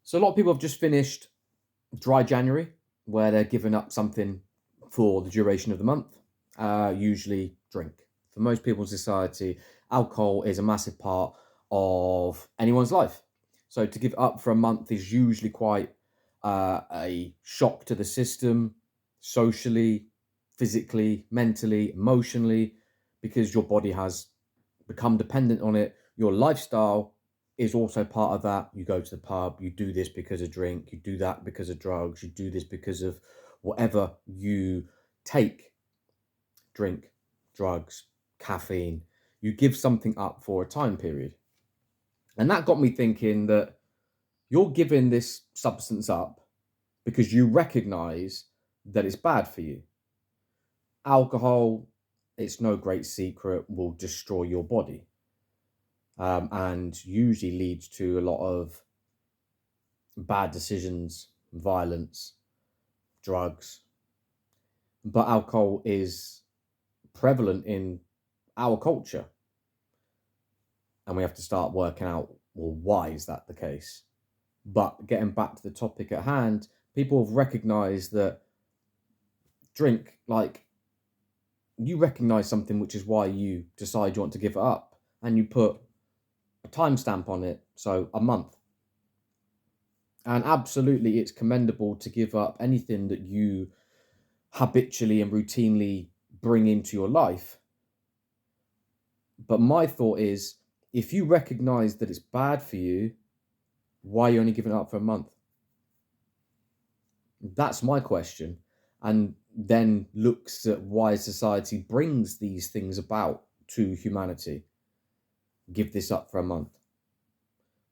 So a lot of people have just finished dry January, where they're giving up something for the duration of the month, usually drink. For most people in society, alcohol is a massive part of anyone's life. So to give up for a month is usually quite a shock to the system, socially, physically, mentally, emotionally, because your body has become dependent on it. Your lifestyle is also part of that. You go to the pub, you do this because of drink, you do that because of drugs, you do this because of whatever you take, drink, drugs, caffeine. You give something up for a time period. And that got me thinking that you're giving this substance up because you recognize that it's bad for you. Alcohol, it's no great secret, will destroy your body, and usually leads to a lot of bad decisions, violence, drugs. But alcohol is prevalent in our culture, and we have to start working out, well, why is that the case? But getting back to the topic at hand, people have recognized that drink, like, you recognize something, which is why you decide you want to give it up, and you put a timestamp on it, so a month. And absolutely, it's commendable to give up anything that you habitually and routinely bring into your life. But my thought is, if you recognize that it's bad for you, why are you only giving it up for a month? That's my question. And then looks at why society brings these things about to humanity. Give this up for a month.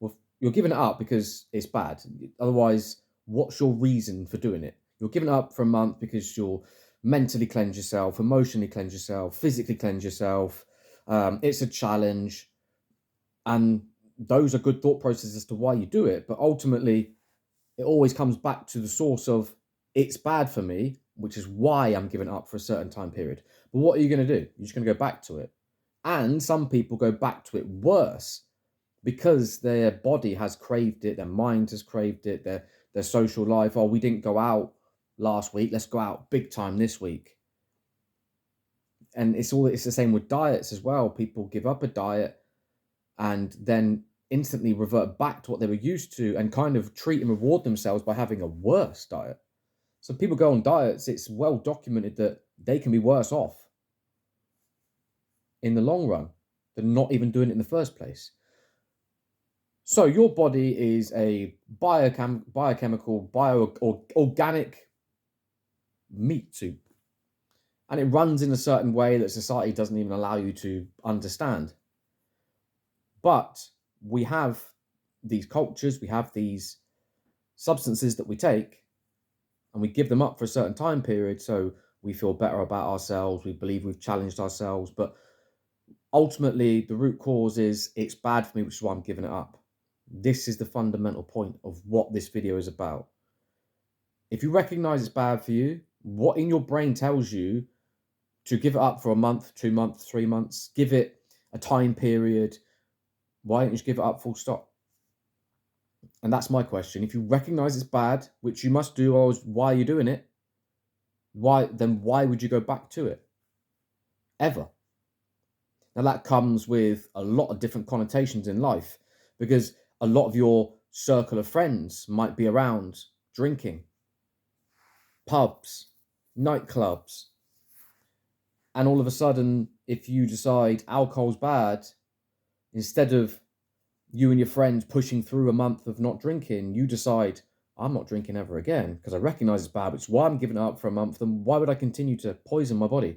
Well, you're giving it up because it's bad. Otherwise, what's your reason for doing it? You're giving it up for a month because you'll mentally cleanse yourself, emotionally cleanse yourself, physically cleanse yourself. It's a challenge. And those are good thought processes as to why you do it. But ultimately, it always comes back to the source of it's bad for me, which is why I'm giving it up for a certain time period. But what are you going to do? You're just going to go back to it. And some people go back to it worse because their body has craved it, their mind has craved it, their social life. Oh, we didn't go out last week. Let's go out big time this week. And it's the same with diets as well. People give up a diet and then instantly revert back to what they were used to and kind of treat and reward themselves by having a worse diet. So people go on diets, it's well documented that they can be worse off in the long run than not even doing it in the first place. So your body is a biochemical, organic meat soup, and it runs in a certain way that society doesn't even allow you to understand. But we have these cultures, we have these substances that we take, and we give them up for a certain time period so we feel better about ourselves, we believe we've challenged ourselves, but ultimately the root cause is it's bad for me, which is why I'm giving it up. This is the fundamental point of what this video is about. If you recognize it's bad for you, what in your brain tells you to give it up for a month, 2 months, 3 months, give it a time period? Why don't you just give it up full stop? And that's my question. If you recognize it's bad, which you must do, or why are you doing it? Why would you go back to it? Ever? Now that comes with a lot of different connotations in life because a lot of your circle of friends might be around drinking, pubs, nightclubs. And all of a sudden, if you decide alcohol's bad, instead of you and your friends pushing through a month of not drinking, you decide, I'm not drinking ever again because I recognize it's bad, which is why I'm giving it up for a month. Then why would I continue to poison my body?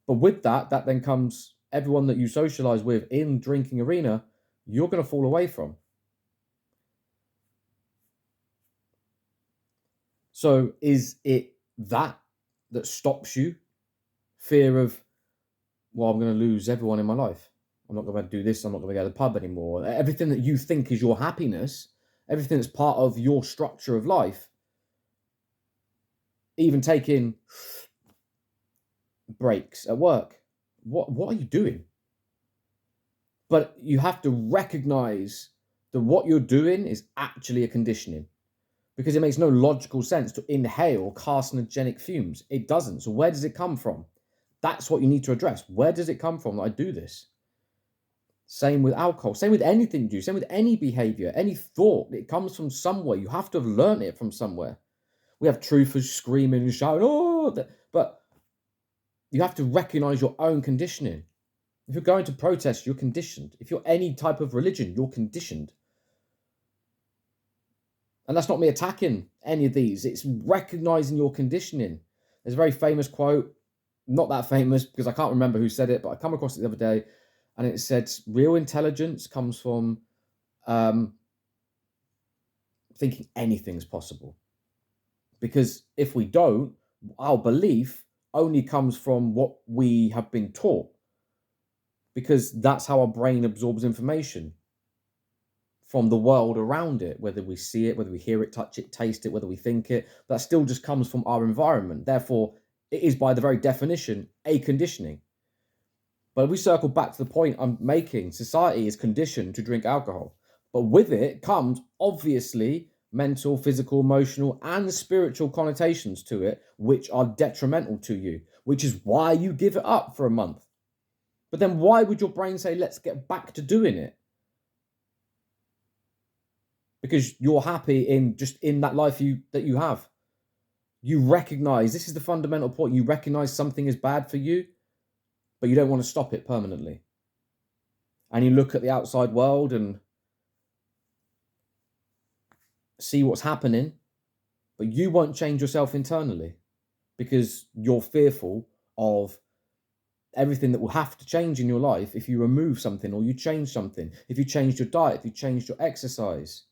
But with that then comes everyone that you socialize with in drinking arena, you're going to fall away from. So is it that stops you? Fear of, well, I'm going to lose everyone in my life. I'm not going to do this. I'm not going to go to the pub anymore. Everything that you think is your happiness, everything that's part of your structure of life, even taking breaks at work. What are you doing? But you have to recognize that what you're doing is actually a conditioning, because it makes no logical sense to inhale carcinogenic fumes. It doesn't. So where does it come from? That's what you need to address. Where does it come from that I do this? Same with alcohol. Same with anything you do. Same with any behavior, any thought. It comes from somewhere. You have to have learned it from somewhere. We have truthers screaming and shouting, oh, but you have to recognize your own conditioning. If you're going to protest, you're conditioned. If you're any type of religion, you're conditioned. And that's not me attacking any of these. It's recognizing your conditioning. There's a very famous quote, not that famous because I can't remember who said it, but I come across it the other day, and it said, real intelligence comes from thinking anything's possible. Because if we don't, our belief only comes from what we have been taught. Because that's how our brain absorbs information from the world around it, whether we see it, whether we hear it, touch it, taste it, whether we think it, that still just comes from our environment. Therefore, it is by the very definition a conditioning. But if we circle back to the point I'm making, society is conditioned to drink alcohol. But with it comes, obviously, mental, physical, emotional, and spiritual connotations to it, which are detrimental to you, which is why you give it up for a month. But then why would your brain say, let's get back to doing it? Because you're happy in that life that you have. You recognize, this is the fundamental point, you recognize something is bad for you, but you don't want to stop it permanently. And you look at the outside world and see what's happening, but you won't change yourself internally because you're fearful of everything that will have to change in your life if you remove something or you change something, if you change your diet, if you change your exercise.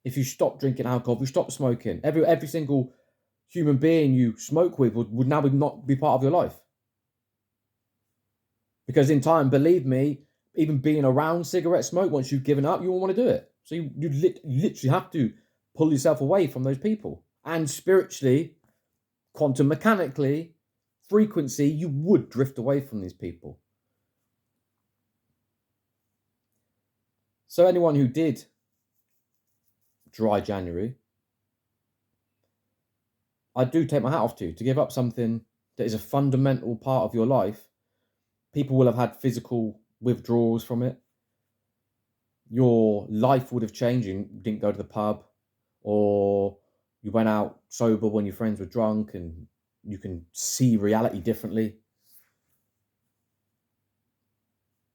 If you stop drinking alcohol, if you stop smoking, every single human being you smoke with would now not be part of your life. Because in time, believe me, even being around cigarette smoke, once you've given up, you won't want to do it. So you literally have to pull yourself away from those people. And spiritually, quantum mechanically, frequency, you would drift away from these people. So anyone who did dry January, I do take my hat off to give up something that is a fundamental part of your life. People will have had physical withdrawals from it. Your life would have changed. You didn't go to the pub, or you went out sober when your friends were drunk, and you can see reality differently.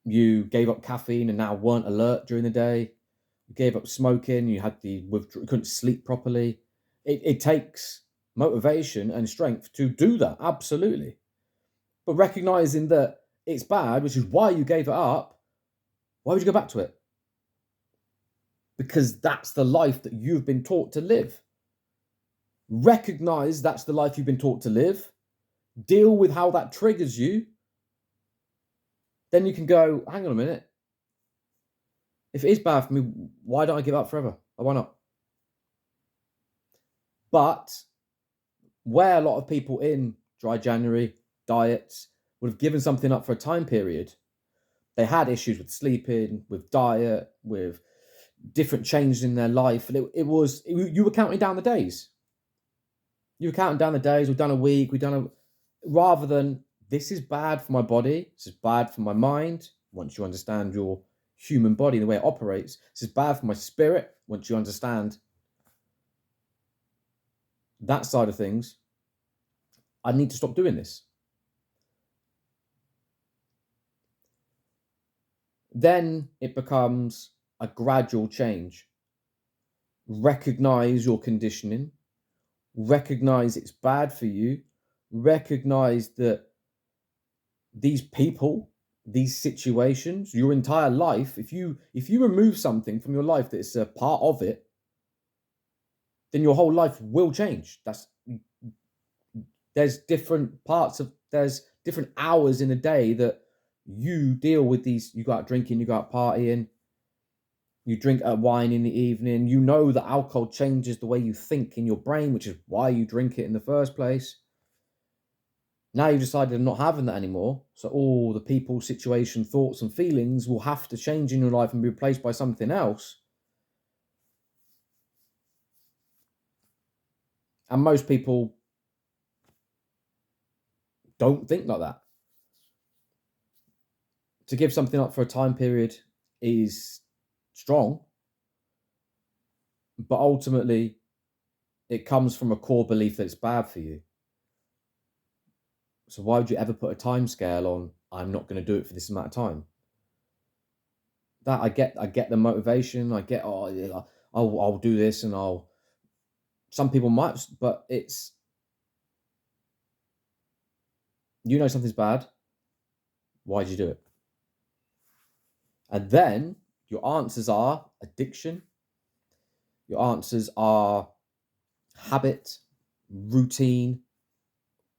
You gave up caffeine and now weren't alert during the day. You gave up smoking. You had you couldn't sleep properly. It takes motivation and strength to do that, absolutely. But recognizing that it's bad, which is why you gave it up, why would you go back to it? Because that's the life that you've been taught to live. Recognize that's the life you've been taught to live. Deal with how that triggers you. Then you can go, hang on a minute. If it is bad for me, why don't I give up forever? Or why not? But where a lot of people in dry January diets would have given something up for a time period, they had issues with sleeping, with diet, with different changes in their life. And you were counting down the days. You were counting down the days. We've done a week. Rather than, this is bad for my body. This is bad for my mind. Once you understand your human body and the way it operates, this is bad for my spirit. Once you understand that side of things, I need to stop doing this. Then it becomes a gradual change. Recognize your conditioning. Recognize it's bad for you. Recognize that these people, these situations, your entire life, if you remove something from your life that is a part of it, then your whole life will change. There's different hours in a day that you deal with these. You go out drinking, you go out partying, you drink wine in the evening. You know that alcohol changes the way you think in your brain, which is why you drink it in the first place. Now you've decided I'm not having that anymore. So all the people, situation, thoughts, and feelings will have to change in your life and be replaced by something else. And most people don't think like that. To give something up for a time period is strong, but ultimately it comes from a core belief that it's bad for you. So why would you ever put a time scale on, I'm not going to do it for this amount of time? That I get the motivation. I get, oh, yeah, I'll do this, and some people might, but it's, something's bad. Why did you do it? And then your answers are addiction. Your answers are habit, routine,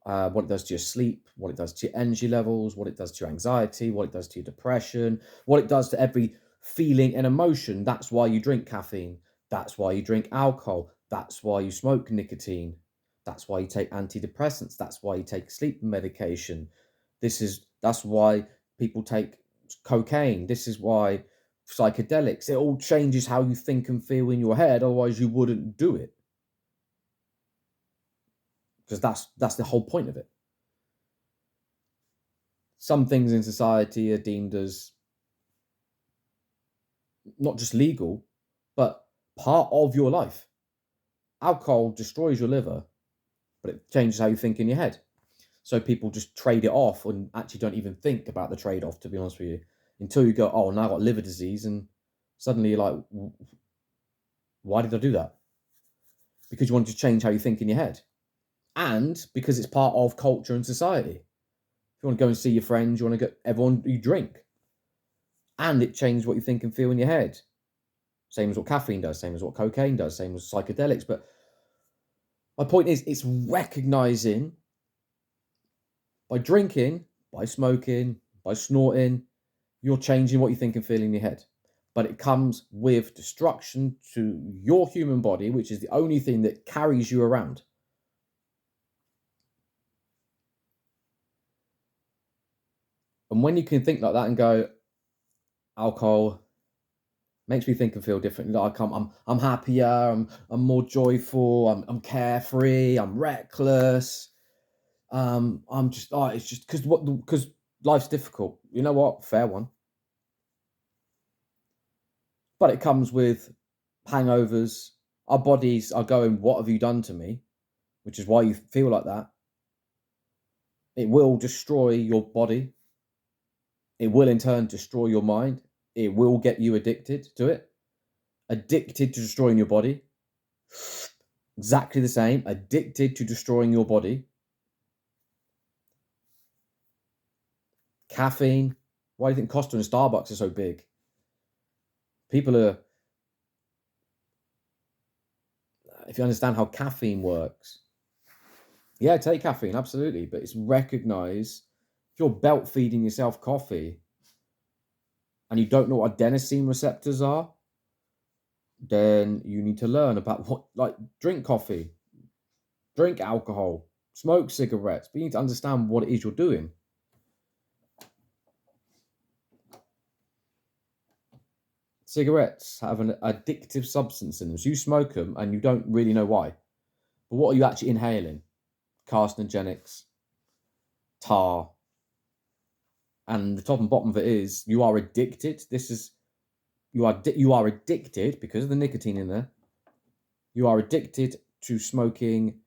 what it does to your sleep, what it does to your energy levels, what it does to your anxiety, what it does to your depression, what it does to every feeling and emotion. That's why you drink caffeine. That's why you drink alcohol. That's why you smoke nicotine. That's why you take antidepressants. That's why you take sleep medication. That's why people take cocaine. This is why psychedelics. It all changes how you think and feel in your head. Otherwise, you wouldn't do it. Because that's the whole point of it. Some things in society are deemed as not just legal, but part of your life. Alcohol destroys your liver, but it changes how you think in your head. So people just trade it off and actually don't even think about the trade-off, to be honest with you, until you go, oh, now I've got liver disease, and suddenly you're like, why did I do that? Because you wanted to change how you think in your head. And because it's part of culture and society. If you want to go and see your friends, you want to you drink. And it changes what you think and feel in your head. Same as what caffeine does, same as what cocaine does, same as psychedelics. But my point is, it's recognizing by drinking, by smoking, by snorting, you're changing what you think and feel in your head. But it comes with destruction to your human body, which is the only thing that carries you around. And when you can think like that and go, alcohol makes me think and feel differently. Like I'm happier. I'm more joyful. I'm carefree. I'm reckless. I'm just it's just because life's difficult. You know what? Fair one. But it comes with hangovers. Our bodies are going, what have you done to me? Which is why you feel like that. It will destroy your body. It will in turn destroy your mind. It will get you addicted to it. Addicted to destroying your body. Exactly the same. Addicted to destroying your body. Caffeine. Why do you think Costa and Starbucks are so big? People are, if you understand how caffeine works, yeah, take caffeine, absolutely. But it's recognize if you're belt feeding yourself coffee and you don't know what adenosine receptors are, then you need to learn about drink coffee, drink alcohol, smoke cigarettes, but you need to understand what it is you're doing. Cigarettes have an addictive substance in them. So you smoke them and you don't really know why. But what are you actually inhaling? Carcinogenics, tar. And the top and bottom of it is you are addicted. You are addicted because of the nicotine in there. You are addicted to smoking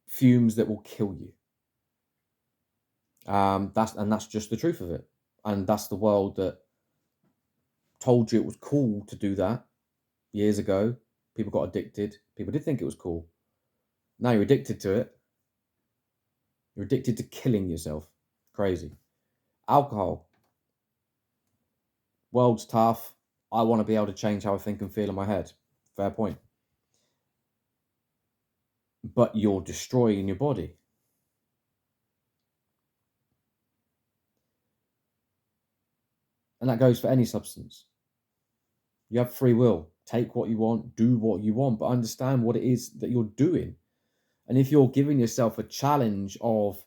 fumes that will kill you. That's just the truth of it. And that's the world that told you it was cool to do that years ago. People got addicted. People did think it was cool. Now you're addicted to it. You're addicted to killing yourself. Crazy. Alcohol. World's tough. I want to be able to change how I think and feel in my head. Fair point. But you're destroying your body. And that goes for any substance. You have free will. Take what you want, do what you want, but understand what it is that you're doing. And if you're giving yourself a challenge of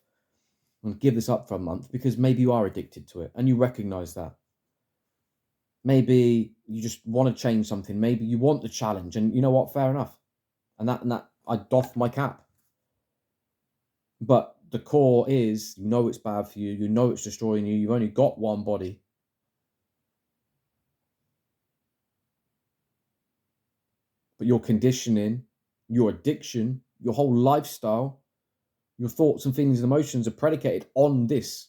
and give this up for a month because maybe you are addicted to it and you recognize that. Maybe you just want to change something. Maybe you want the challenge, and you know what? Fair enough. And that I doff my cap. But the core is, you know it's bad for you. You know it's destroying you. You've only got one body. But your conditioning, your addiction, your whole lifestyle, your thoughts and feelings and emotions are predicated on this,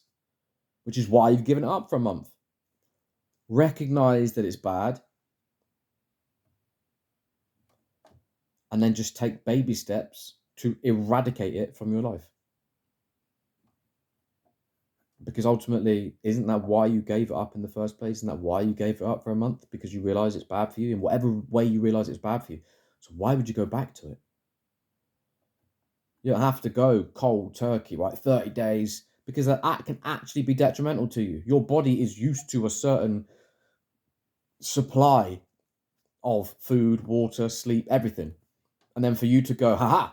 which is why you've given it up for a month. Recognize that it's bad, and then just take baby steps to eradicate it from your life. Because ultimately, isn't that why you gave it up in the first place? Isn't that why you gave it up for a month? Because you realize it's bad for you in whatever way you realize it's bad for you. So why would you go back to it? You don't have to go cold turkey, right? 30 days, because that can actually be detrimental to you. Your body is used to a certain supply of food, water, sleep, everything. And then for you to go, haha,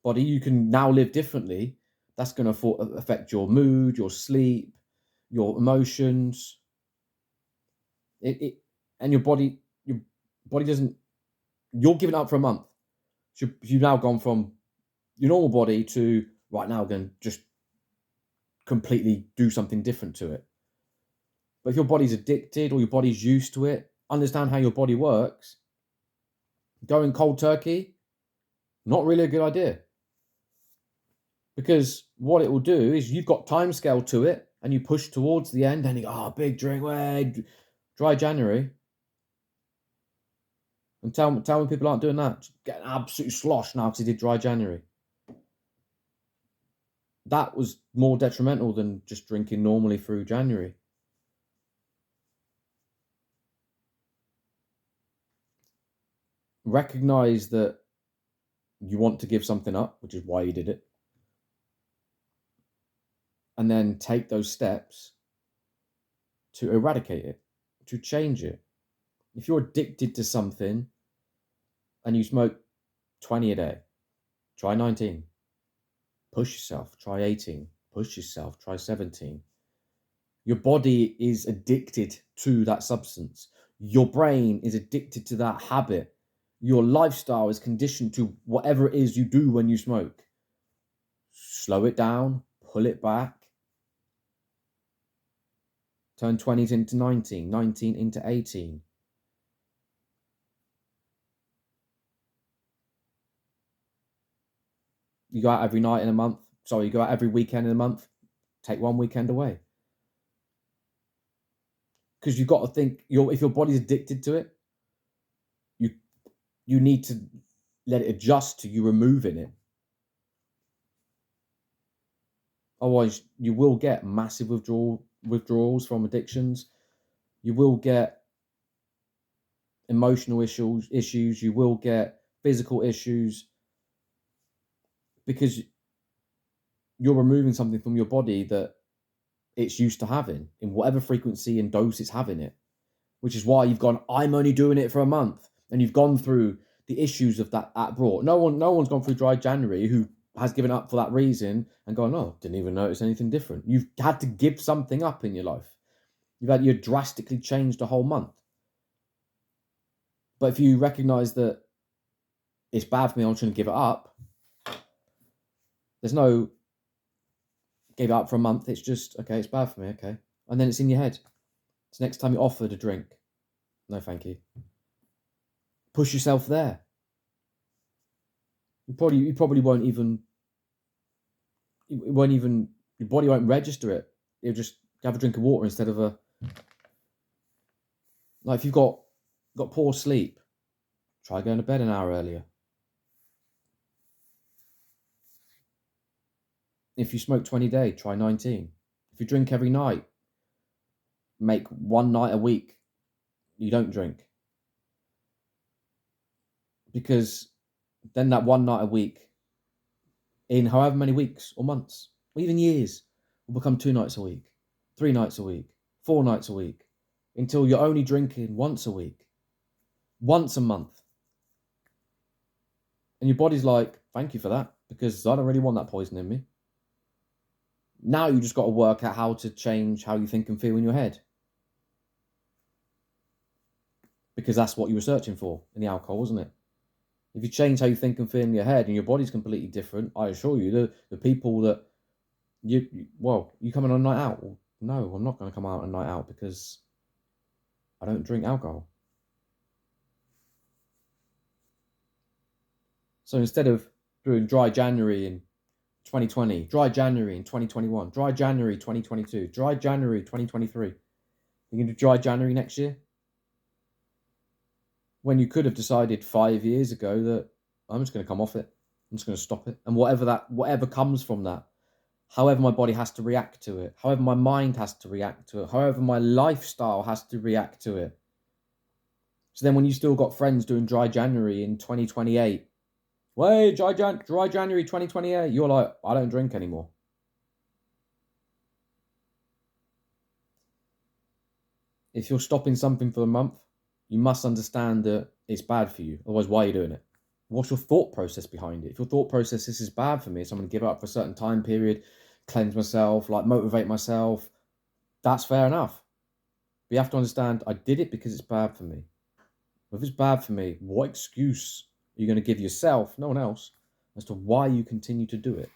body, you can now live differently. That's going to affect your mood, your sleep, your emotions. And your body doesn't. You're giving up for a month. So you've now gone from your normal body to right now going to just completely do something different to it. But if your body's addicted or your body's used to it, understand how your body works. Going cold turkey, not really a good idea. Because what it will do is you've got time scale to it and you push towards the end and you go, big drink, dry January. And tell me people aren't doing that. Just getting absolutely sloshed now because he did dry January. That was more detrimental than just drinking normally through January. Recognize that you want to give something up, which is why you did it. And then take those steps to eradicate it, to change it. If you're addicted to something and you smoke 20 a day, try 19. Push yourself, try 18. Push yourself, try 17. Your body is addicted to that substance. Your brain is addicted to that habit. Your lifestyle is conditioned to whatever it is you do when you smoke. Slow it down, pull it back. Turn 20s into 19, 19 into 18. You go out every night in a month. Sorry, you go out every weekend in a month. Take one weekend away. Because you've got to think, if your body's addicted to it, you need to let it adjust to you removing it. Otherwise, you will get massive withdrawals from addictions. You will get emotional issues. You will get physical issues because you're removing something from your body that it's used to having in whatever frequency and dose it's having it. Which is why you've gone, I'm only doing it for a month. And you've gone through the issues of that brought. No one's gone through dry January who has given up for that reason and gone, didn't even notice anything different. You've had to give something up in your life. You drastically changed a whole month. But if you recognize that it's bad for me, I'm trying to give it up, there's no gave it up for a month. It's just, okay, it's bad for me, okay. And then it's in your head. So next time you're offered a drink, no thank you. Push yourself there. You probably won't even, your body won't register it. You'll just have a drink of water instead of like if you've got poor sleep, try going to bed an hour earlier. If you smoke 20 a day, try 19. If you drink every night, make one night a week you don't drink. Because then that one night a week, in however many weeks or months, or even years, will become 2 nights a week, 3 nights a week, 4 nights a week, until you're only drinking once a week, once a month. And your body's like, thank you for that, because I don't really want that poison in me. Now you just got to work out how to change how you think and feel in your head. Because that's what you were searching for in the alcohol, wasn't it? If you change how you think and feel in your head and your body's completely different, I assure you, the people that you coming on a night out? Well, no, I'm not going to come out on a night out because I don't drink alcohol. So instead of doing dry January in 2020, dry January in 2021, dry January 2022, dry January 2023, you're going to do dry January next year? When you could have decided 5 years ago that I'm just going to come off it. I'm just going to stop it. And whatever comes from that, however my body has to react to it, however my mind has to react to it, however my lifestyle has to react to it. So then when you still got friends doing dry January in 2028, wait, dry January 2028, you're like, I don't drink anymore. If you're stopping something for a month, you must understand that it's bad for you. Otherwise, why are you doing it? What's your thought process behind it? If your thought process, this is bad for me, so I'm going to give it up for a certain time period, cleanse myself, like motivate myself, that's fair enough. But you have to understand, I did it because it's bad for me. If it's bad for me, what excuse are you going to give yourself, no one else, as to why you continue to do it?